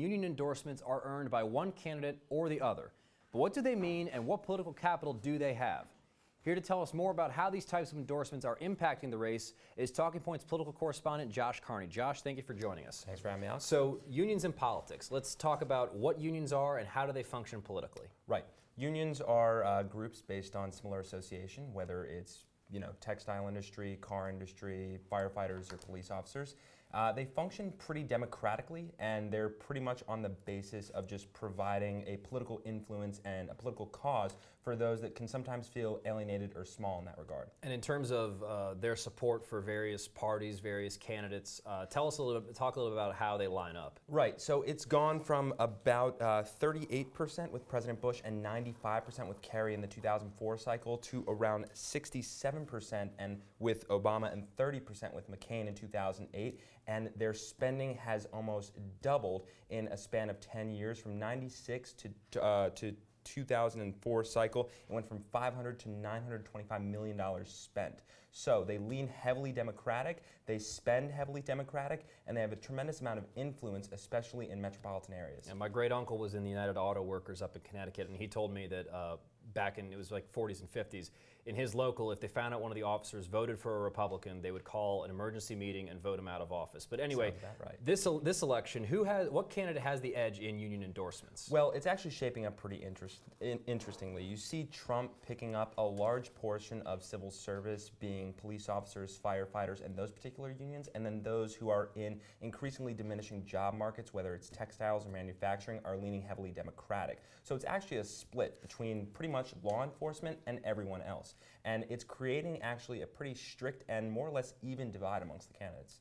Union endorsements are earned by one candidate or the other. But what do they mean and what political capital do they have? Here to tell us more about how these types of endorsements are impacting the race is Talking Point's political correspondent Josh Carney. Josh, thank you for joining us. Thanks for having me on. So, unions in politics. Let's talk about what unions are and how do they function politically. Right. Unions are groups based on similar association, whether it's textile industry, car industry, firefighters, or police officers. They function pretty democratically, and they're pretty much on the basis of just providing a political influence and a political cause for those that can sometimes feel alienated or small in that regard. And in terms of their support for various parties, various candidates, talk a little bit about how they line up. Right. So it's gone from about 38% with President Bush and 95% with Kerry in the 2004 cycle to around 67% and with Obama and 30% with McCain in 2008. And their spending has almost doubled in a span of 10 years, from 96 to 2004 cycle. It went from $500 to $925 million spent. So they lean heavily Democratic, they spend heavily Democratic, and they have a tremendous amount of influence, especially in metropolitan areas. And my great uncle was in the United Auto Workers up in Connecticut, and he told me that back in, it was like 40s and 50s, in his local, if they found out one of the officers voted for a Republican, they would call an emergency meeting and vote him out of office. But anyway, right. this election, what candidate has the edge in union endorsements? Well, it's actually shaping up pretty interestingly. You see Trump picking up a large portion of civil service, being police officers, firefighters, and those particular unions, and then those who are in increasingly diminishing job markets, whether it's textiles or manufacturing, are leaning heavily Democratic. So it's actually a split between pretty much law enforcement and everyone else. And it's creating actually a pretty strict and more or less even divide amongst the candidates.